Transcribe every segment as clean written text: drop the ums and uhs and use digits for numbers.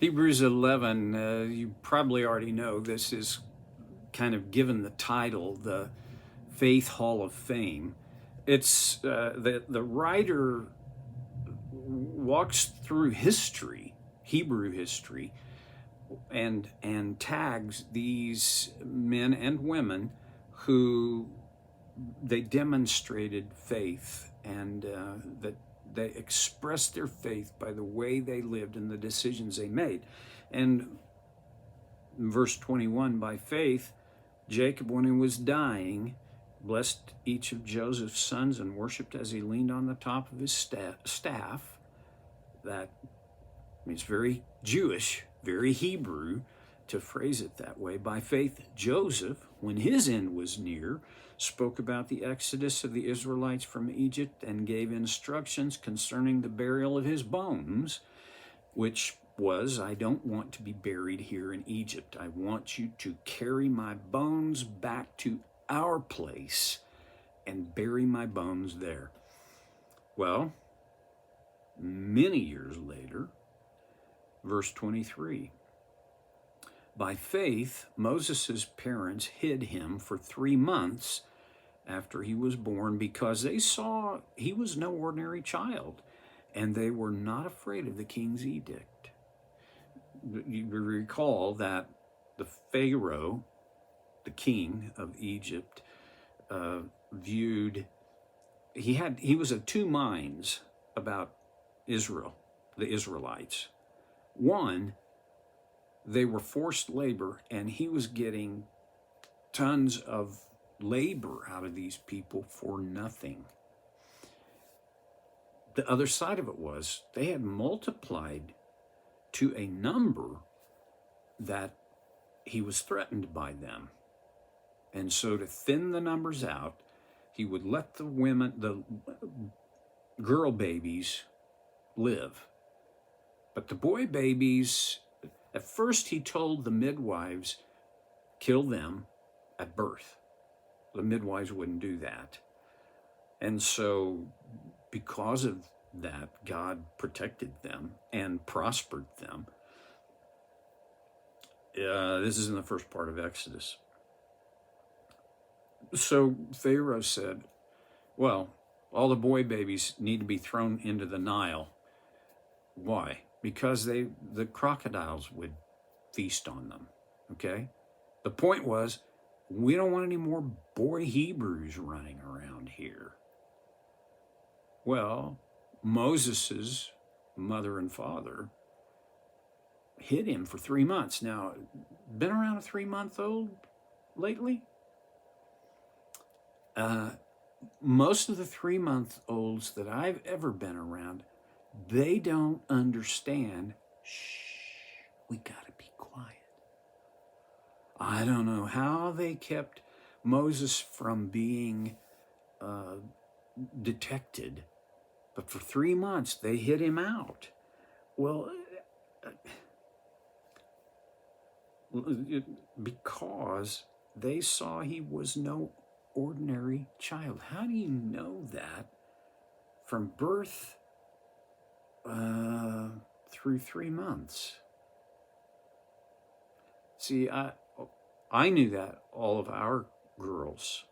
Hebrews 11, you probably already know this is kind of given the title, the Faith Hall of Fame. It's the writer walks through history, Hebrew history, and tags these men and women who they demonstrated faith and that they expressed their faith by the way they lived and the decisions they made. And in verse 21, by faith, Jacob, when he was dying, blessed each of Joseph's sons and worshiped as he leaned on the top of his staff. That means very Jewish, very Hebrew to phrase it that way. By faith, Joseph, when his end was near, spoke about the exodus of the Israelites from Egypt and gave instructions concerning the burial of his bones, which was, I don't want to be buried here in Egypt. I want you to carry my bones back to our place and bury my bones there. Well, many years later, verse 23, by faith, Moses' parents hid him for 3 months after he was born because they saw he was no ordinary child, and they were not afraid of the king's edict. You recall that the Pharaoh, the king of Egypt, he was of two minds about Israel, the Israelites. One, they were forced labor, and he was getting tons of labor out of these people for nothing. The other side of it was they had multiplied to a number that he was threatened by them. And so to thin the numbers out, he would let the girl babies live. But the boy babies, at first he told the midwives, kill them at birth. The midwives wouldn't do that. And so because of that, God protected them and prospered them. This is in the first part of Exodus. So Pharaoh said, well, all the boy babies need to be thrown into the Nile. Why? Because the crocodiles would feast on them, okay? The point was, we don't want any more boy Hebrews running around here. Well, Moses' mother and father hid him for 3 months. Now, been around a 3-month-old lately? Most of the 3-month-olds that I've ever been around, they don't understand, shh, we gotta be quiet. I don't know how they kept Moses from being detected, but for 3 months they hid him out. Well, because they saw he was no ordinary child. How do you know that from birth through 3 months? See, I knew that all of our girls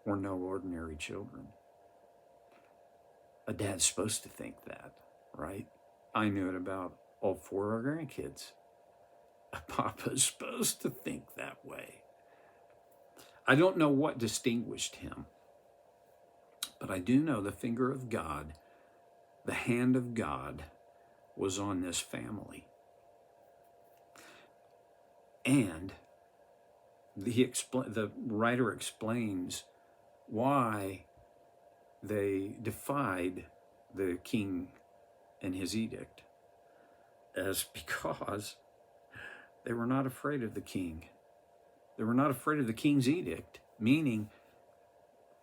were no ordinary children. A dad's supposed to think that, right? I knew it about all 4 of our grandkids. A papa's supposed to think that way. I don't know what distinguished him, but I do know the finger of God, the hand of God was on this family. And the writer explains why they defied the king and his edict, as because they were not afraid of the king. They were not afraid of the king's edict, meaning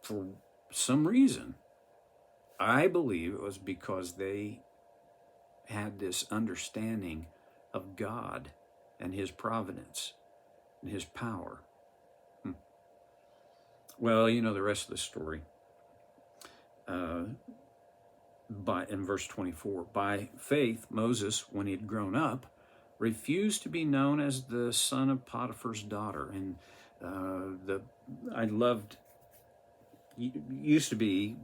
for some reason, I believe it was because they had this understanding of God and his providence and his power. Well, you know the rest of the story. In verse 24, by faith, Moses, when he had grown up, refused to be known as the son of Potiphar's daughter. And I loved, used to be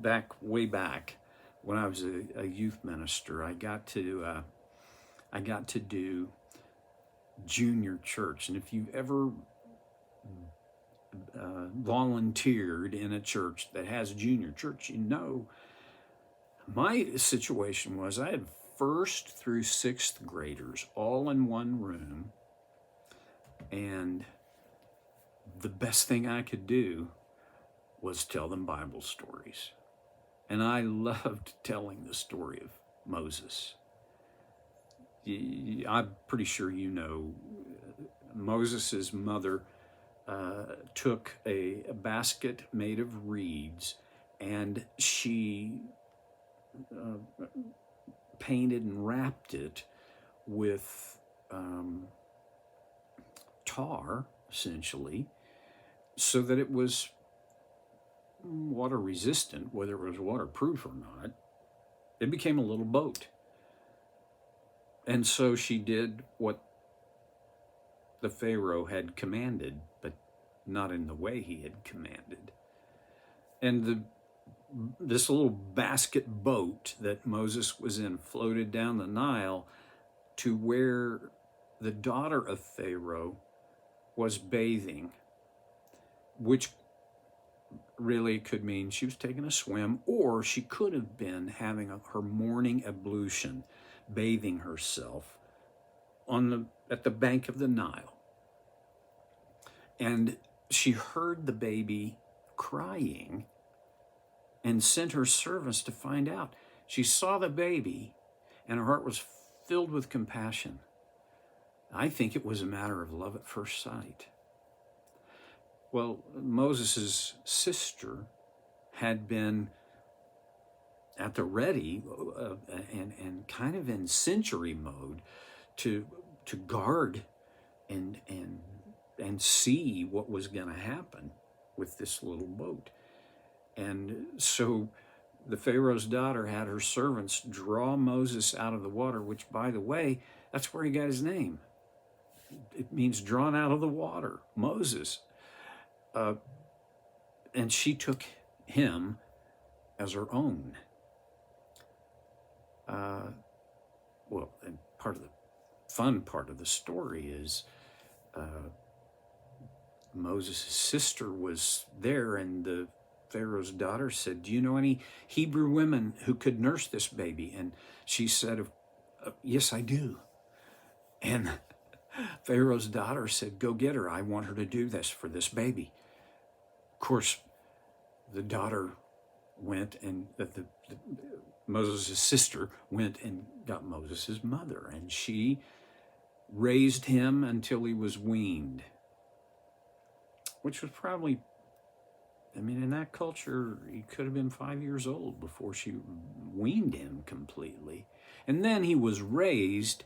way back when I was a youth minister. I got to do junior church, and if you've ever volunteered in a church that has junior church, you know my situation was I had first through sixth graders all in one room, and the best thing I could do was tell them Bible stories. And I loved telling the story of Moses. I'm pretty sure you know Moses' mother took a basket made of reeds, and she painted and wrapped it with tar, essentially, so that it was water resistant, whether it was waterproof or not. It became a little boat. And so she did what the Pharaoh had commanded, but not in the way he had commanded. And this little basket boat that Moses was in floated down the Nile to where the daughter of Pharaoh was bathing, which really could mean she was taking a swim, or she could have been having her morning ablution, bathing herself at the bank of the Nile. And she heard the baby crying and sent her servants to find out. She saw the baby, and her heart was filled with compassion. I think it was a matter of love at first sight. Well, Moses' sister had been at the ready and kind of in sentry mode to guard and see what was going to happen with this little boat. And so the Pharaoh's daughter had her servants draw Moses out of the water, which, by the way, that's where he got his name. It means drawn out of the water, Moses. And she took him as her own. And part of the fun part of the story is Moses' sister was there, and the Pharaoh's daughter said, "Do you know any Hebrew women who could nurse this baby?" And she said, "Yes, I do." And Pharaoh's daughter said, "Go get her. I want her to do this for this baby." Of course, the daughter went, and Moses' sister went and got Moses' mother, and she raised him until he was weaned, which was probably, in that culture, he could have been 5 years old before she weaned him completely. And then he was raised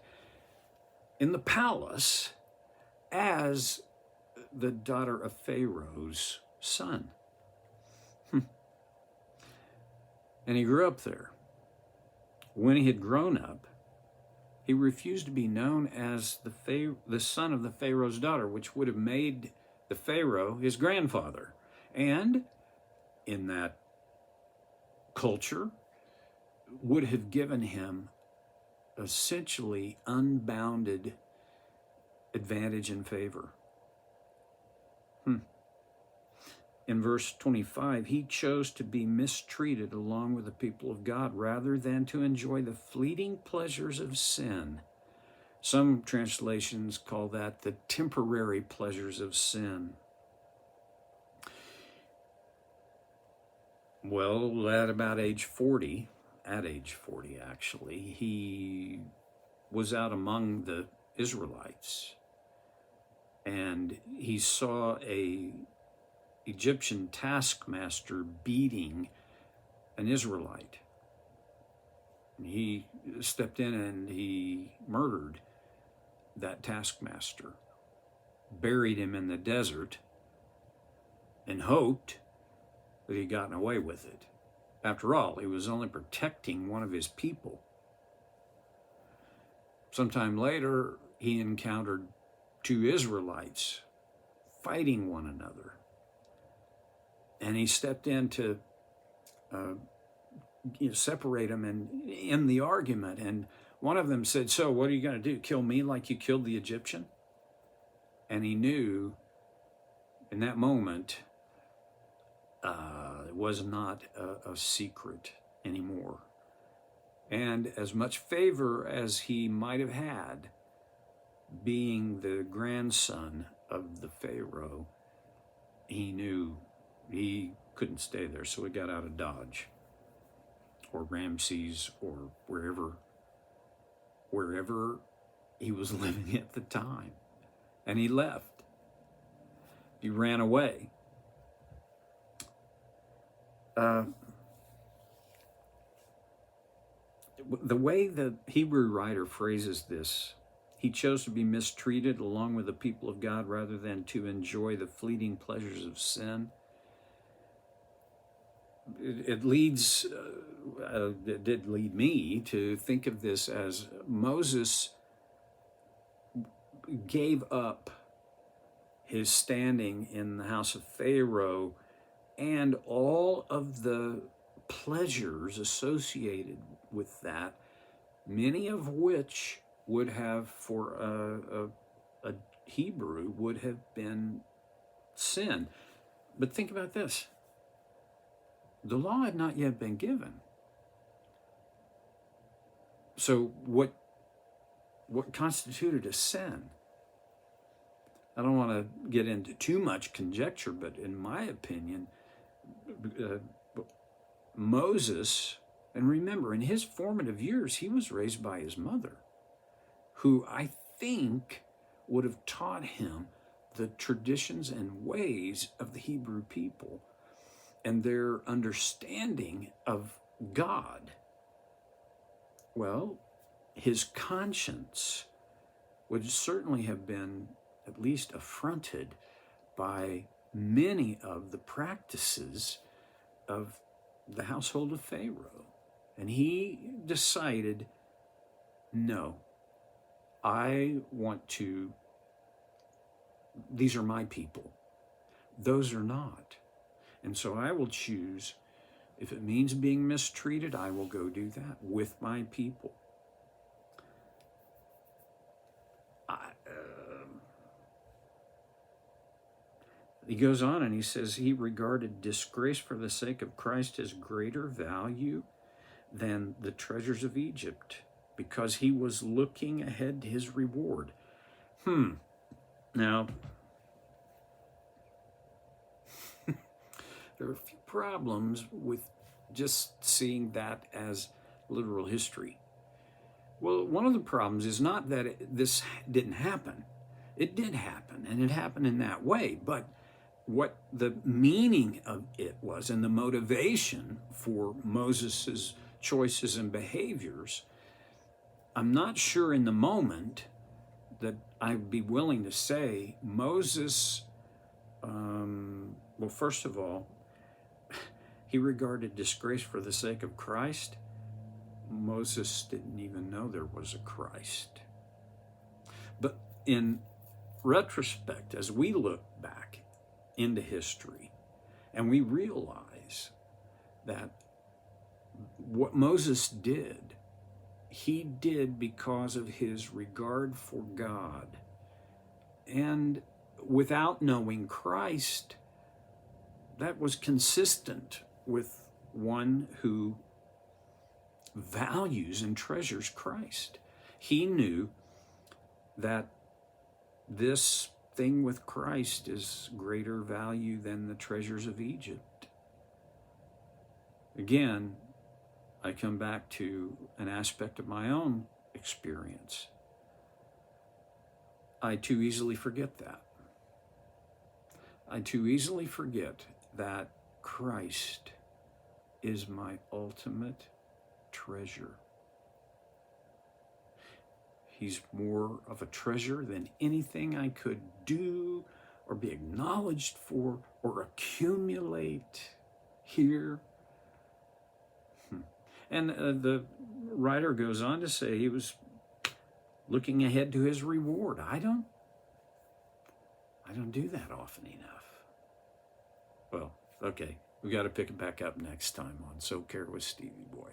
in the palace as the daughter of Pharaoh's son. And he grew up there. When he had grown up, he refused to be known as the son of the Pharaoh's daughter, which would have made the Pharaoh his grandfather. And in that culture, would have given him essentially unbounded advantage and favor. In verse 25, he chose to be mistreated along with the people of God rather than to enjoy the fleeting pleasures of sin. Some translations call that the temporary pleasures of sin. Well, at age 40 actually, he was out among the Israelites, and he saw a Egyptian taskmaster beating an Israelite. And he stepped in and he murdered that taskmaster, buried him in the desert, and hoped that he'd gotten away with it. After all, he was only protecting one of his people. Sometime later, he encountered two Israelites fighting one another. And he stepped in to separate them and end the argument. And one of them said, "So what are you going to do? Kill me like you killed the Egyptian?" And he knew in that moment it was not a secret anymore. And as much favor as he might have had, being the grandson of the Pharaoh, he knew he couldn't stay there, so he got out of Dodge or Ramses or wherever he was living at the time. And he left. He ran away. The way the Hebrew writer phrases this, he chose to be mistreated along with the people of God rather than to enjoy the fleeting pleasures of sin. It did lead me to think of this as Moses gave up his standing in the house of Pharaoh and all of the pleasures associated with that, many of which would have, for a Hebrew, would have been sin. But think about this. The law had not yet been given. So what constituted a sin? I don't want to get into too much conjecture, but in my opinion, Moses, and remember, in his formative years, he was raised by his mother, who I think would have taught him the traditions and ways of the Hebrew people and their understanding of God. Well, his conscience would certainly have been at least affronted by many of the practices of the household of Pharaoh. And he decided, no, these are my people. Those are not. And so I will choose, if it means being mistreated, I will go do that with my people. He goes on and he says he regarded disgrace for the sake of Christ as greater value than the treasures of Egypt, because he was looking ahead to his reward. Now, there are a few problems with just seeing that as literal history. Well, one of the problems is not that this didn't happen. It did happen, and it happened in that way. But what the meaning of it was and the motivation for Moses's choices and behaviors, I'm not sure in the moment that I'd be willing to say Moses, well, first of all, he regarded disgrace for the sake of Christ. Moses didn't even know there was a Christ. But in retrospect, as we look back into history and we realize that what Moses did, he did because of his regard for God. And without knowing Christ, that was consistent with one who values and treasures Christ. He knew that this thing with Christ is greater value than the treasures of Egypt. Again, I come back to an aspect of my own experience. I too easily forget that. I too easily forget that Christ is my ultimate treasure. He's more of a treasure than anything I could do or be acknowledged for or accumulate here. And the writer goes on to say he was looking ahead to his reward. I don't do that often enough. Well, okay, we got to pick it back up next time on So Care with Stevie Boy.